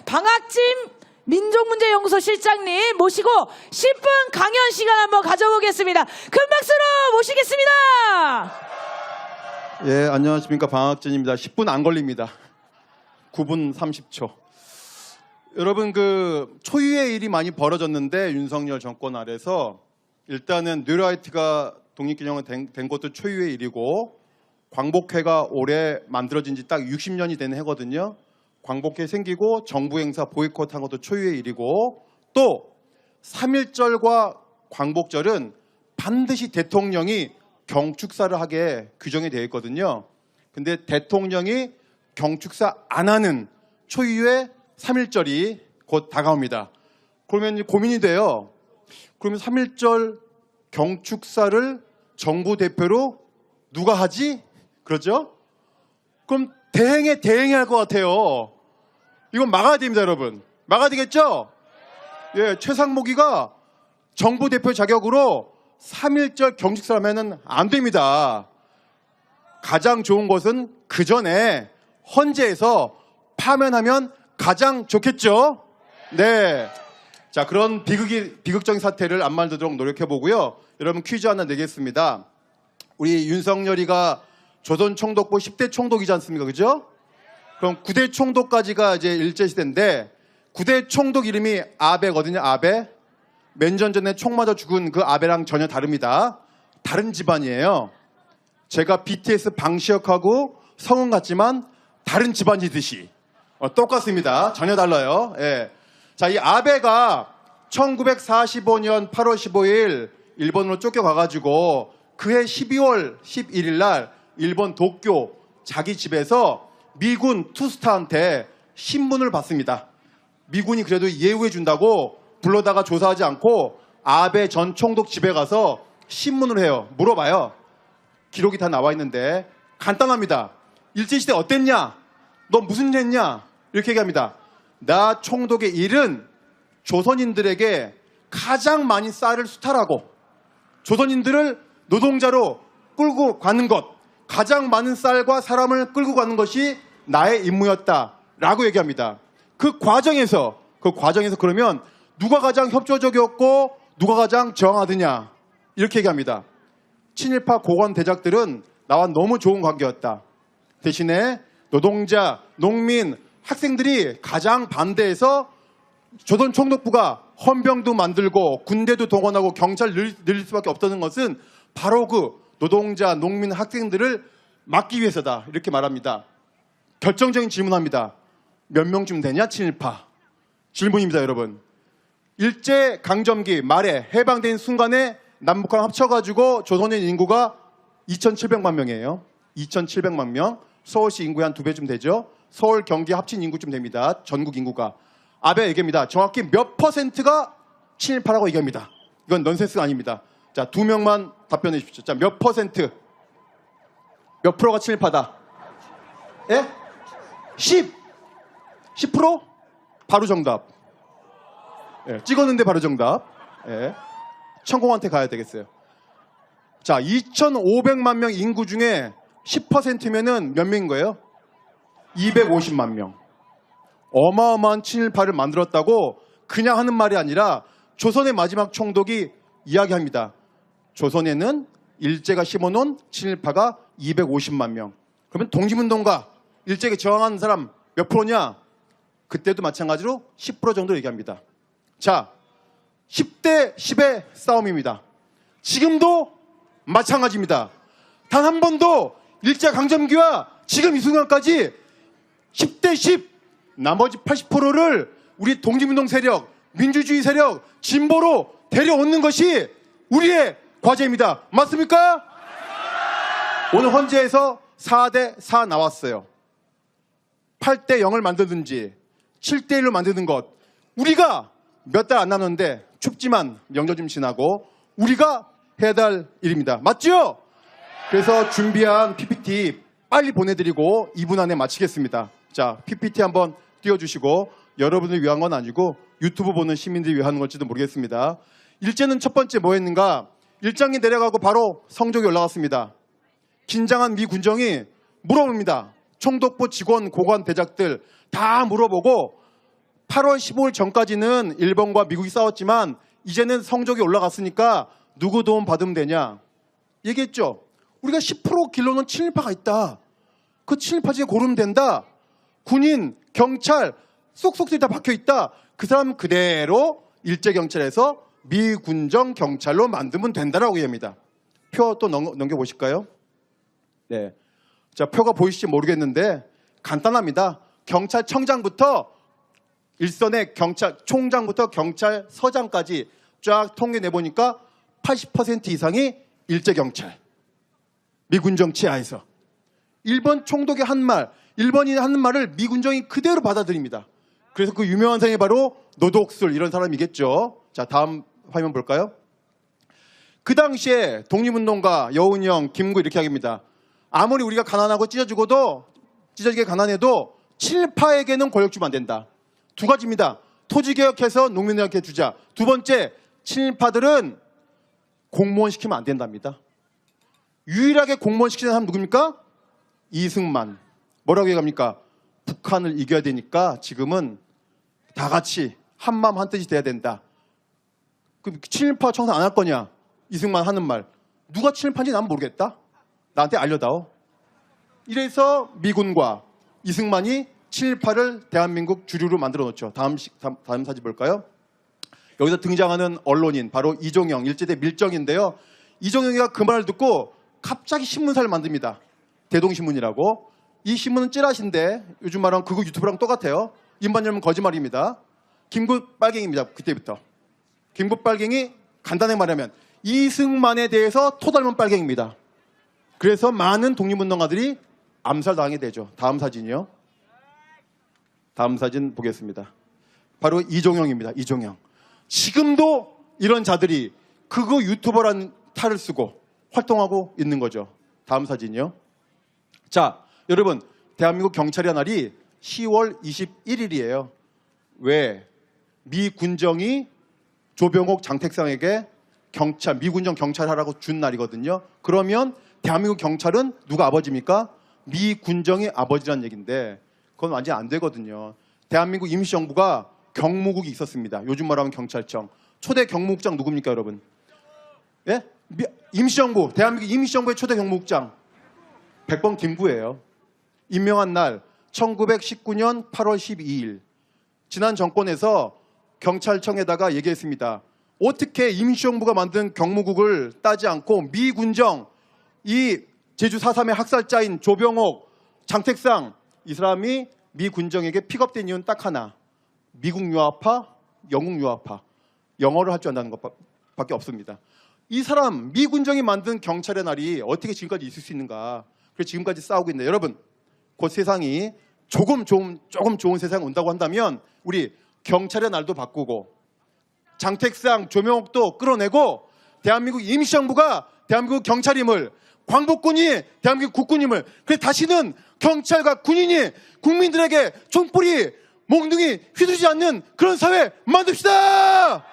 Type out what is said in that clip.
방학짐 민족문제연구소 실장님 모시고 10분 강연 시간 한번 가져보겠습니다. 큰 박수로 모시겠습니다. 예, 안녕하십니까. 방학진입니다. 10분 안 걸립니다. 9분 30초. 여러분, 초유의 일이 많이 벌어졌는데 윤석열 정권 아래서 일단은 뉴라이트가 독립기념원 된 것도 초유의 일이고, 광복회가 올해 만들어진 지 딱 60년이 된 해거든요. 광복회 생기고 정부 행사 보이콧한 것도 초유의 일이고, 또 3.1절과 광복절은 반드시 대통령이 경축사를 하게 규정이 되어 있거든요. 근데 대통령이 경축사 안 하는 초유의 3.1절이 곧 다가옵니다. 그러면 고민이 돼요. 그러면 3.1절 경축사를 정부 대표로 누가 하지? 그렇죠? 그럼 대행해야 할 것 같아요. 이건 막아야 됩니다, 여러분. 막아야 되겠죠? 예, 최상목이가 정부 대표 자격으로 3.1절 경축사를 하면 안 됩니다. 가장 좋은 것은 그 전에 헌재에서 파면하면 가장 좋겠죠? 네. 자, 그런 비극적인 사태를 안 만들도록 노력해보고요. 여러분 퀴즈 하나 내겠습니다. 우리 윤석열이가 조선 총독부 10대 총독이지 않습니까? 그죠? 그럼 9대 총독까지가 이제 일제시대인데 9대 총독 이름이 아베거든요. 아베. 몇 년 전에 총 맞아 죽은 그 아베랑 전혀 다릅니다. 다른 집안이에요. 제가 BTS 방시혁하고 성은 같지만 다른 집안이듯이 똑같습니다. 전혀 달라요. 예. 자, 이 아베가 1945년 8월 15일 일본으로 쫓겨가가지고 그해 12월 11일 날 일본 도쿄 자기 집에서 미군 투스타한테 신문을 받습니다. 미군이 그래도 예우해 준다고 불러다가 조사하지 않고 아베 전 총독 집에 가서 신문을 해요. 물어봐요. 기록이 다 나와 있는데 간단합니다. 일제시대 어땠냐? 너 무슨 일 했냐? 이렇게 얘기합니다. 나 총독의 일은 조선인들에게 가장 많이 쌀을 수탈하고 조선인들을 노동자로 끌고 가는 것, 가장 많은 쌀과 사람을 끌고 가는 것이 나의 임무였다라고 얘기합니다. 그 과정에서 그러면 누가 가장 협조적이었고 누가 가장 저항하느냐 이렇게 얘기합니다. 친일파 고관 대작들은 나와 너무 좋은 관계였다. 대신에 노동자, 농민, 학생들이 가장 반대해서 조선 총독부가 헌병도 만들고 군대도 동원하고 경찰 늘릴 수밖에 없다는 것은 바로 그 노동자, 농민, 학생들을 막기 위해서다. 이렇게 말합니다. 결정적인 질문합니다. 몇 명쯤 되냐 친일파? 질문입니다, 여러분. 일제강점기 말에 해방된 순간에 남북한 합쳐가지고 조선인 인구가 2,700만 명이에요. 2,700만 명. 서울시 인구의 한 2배쯤 되죠. 서울, 경기 합친 인구쯤 됩니다. 전국 인구가. 아베 얘기합니다. 정확히 몇 퍼센트가 친일파라고 얘기합니다. 이건 넌센스가 아닙니다. 자, 2명만 답변해 주십시오. 자, 몇 퍼센트? 몇 프로가 친일파다? 예? 10%? 바로 정답. 예, 찍었는데 바로 정답. 예. 천공한테 가야 되겠어요. 자, 2,500만 명 인구 중에 10%면은 몇 명인 거예요? 250만 명. 어마어마한 친일파를 만들었다고 그냥 하는 말이 아니라 조선의 마지막 총독이 이야기합니다. 조선에는 일제가 심어놓은 친일파가 250만 명. 그러면 독립운동가 일제에 저항하는 사람 몇 프로냐? 그때도 마찬가지로 10% 정도 얘기합니다. 자, 10대 10의 싸움입니다. 지금도 마찬가지입니다. 단 한 번도 일제강점기와 지금 이 순간까지 10대 10 나머지 80%를 우리 독립운동 세력, 민주주의 세력, 진보로 데려오는 것이 우리의 과제입니다. 맞습니까? 오늘 헌재에서 4대 4 나왔어요. 8대 0을 만들든지 7대 1로 만드는 것. 우리가 몇 달 안 남았는데 춥지만 명절 좀 지나고 우리가 해야 될 일입니다. 맞죠? 그래서 준비한 PPT 빨리 보내드리고 2분 안에 마치겠습니다. 자, PPT 한번 띄워주시고 여러분을 위한 건 아니고 유튜브 보는 시민들을 위한 걸지도 모르겠습니다. 일제는 첫 번째 뭐 했는가? 일장이 내려가고 바로 성적이 올라갔습니다. 긴장한 미 군정이 물어봅니다. 총독부 직원, 고관, 대작들 다 물어보고 8월 15일 전까지는 일본과 미국이 싸웠지만 이제는 성적이 올라갔으니까 누구 도움 받으면 되냐 얘기했죠. 우리가 10% 길러놓은 친일파가 있다. 그 친일파 중에 고르면 된다. 군인, 경찰 쏙쏙들이 다 박혀있다. 그 사람 그대로 일제경찰에서 미군정 경찰로 만들면 된다라고 얘기합니다. 표 또 넘겨보실까요? 네. 자, 표가 보이실지 모르겠는데 간단합니다. 경찰청장부터 일선의 경찰총장부터 경찰서장까지 쫙 통계 내보니까 80% 이상이 일제경찰, 미군정 치하에서. 일본 총독이 한 말, 일본인이 하는 말을 미군정이 그대로 받아들입니다. 그래서 그 유명한 사람이 바로 노독술 이런 사람이겠죠. 자, 다음 화면 볼까요? 그 당시에 독립운동가 여운형, 김구 이렇게 하깁니다. 아무리 우리가 가난하고 찢어지게 가난해도 친일파에게는 권력 주면 안 된다. 두 가지입니다. 토지개혁해서 농민들한테 주자. 두 번째, 친일파들은 공무원 시키면 안 된답니다. 유일하게 공무원 시키는 사람 누굽니까? 이승만. 뭐라고 얘기합니까? 북한을 이겨야 되니까 지금은 다 같이 한마음 한뜻이 돼야 된다. 그럼 친일파 청산 안 할 거냐? 이승만 하는 말. 누가 친일파인지 난 모르겠다. 나한테 알려다오. 이래서 미군과 이승만이 친일파를 대한민국 주류로 만들어 놓죠. 다음 사진 볼까요? 여기서 등장하는 언론인 바로 이종영, 일제대 밀정인데요. 이종영이가 그 말을 듣고 갑자기 신문사를 만듭니다. 대동신문이라고. 이 신문은 찌라시인데 요즘 말하면 그거 유튜브랑 똑같아요. 입만 열면 거짓말입니다. 김구 빨갱이입니다. 그때부터. 김구 빨갱이 간단하게 말하면 이승만에 대해서 토 닮은 빨갱이입니다. 그래서 많은 독립운동가들이 암살당하게 되죠. 다음 사진이요. 다음 사진 보겠습니다. 바로 이종영입니다. 이종영. 지금도 이런 자들이 그거 유튜버라는 탈을 쓰고 활동하고 있는 거죠. 다음 사진이요. 자, 여러분, 대한민국 경찰의 날이 10월 21일이에요. 왜? 미 군정이 조병옥, 장택상에게 미군정 경찰하라고 준 날이거든요. 그러면 대한민국 경찰은 누가 아버지입니까? 미 군정이 아버지란 얘기인데 그건 완전히 안 되거든요. 대한민국 임시정부가 경무국이 있었습니다. 요즘 말하면 경찰청. 초대 경무국장 누굽니까, 여러분? 예? 임시정부, 대한민국 임시정부의 초대 경무국장 백범 김구예요. 임명한 날 1919년 8월 12일. 지난 정권에서 경찰청에다가 얘기했습니다. 어떻게 임시정부가 만든 경무국을 따지 않고 미군정, 이 제주 4.3의 학살자인 조병옥, 장택상 이 사람이 미 군정에게 픽업된 이유는 딱 하나. 미국 유학파, 영국 유학파. 영어를 할 줄 안다는 것밖에 없습니다. 이 사람 미 군정이 만든 경찰의 날이 어떻게 지금까지 있을 수 있는가. 그래서 지금까지 싸우고 있는데 여러분 곧 세상이 조금 좋은 세상이 온다고 한다면 우리 경찰의 날도 바꾸고 장택상, 조명옥도 끌어내고 대한민국 임시정부가 대한민국 경찰임을 광복군이 대한민국 국군임을 그래서 다시는 경찰과 군인이 국민들에게 총뿌리 몽둥이 휘두르지 않는 그런 사회 만듭시다.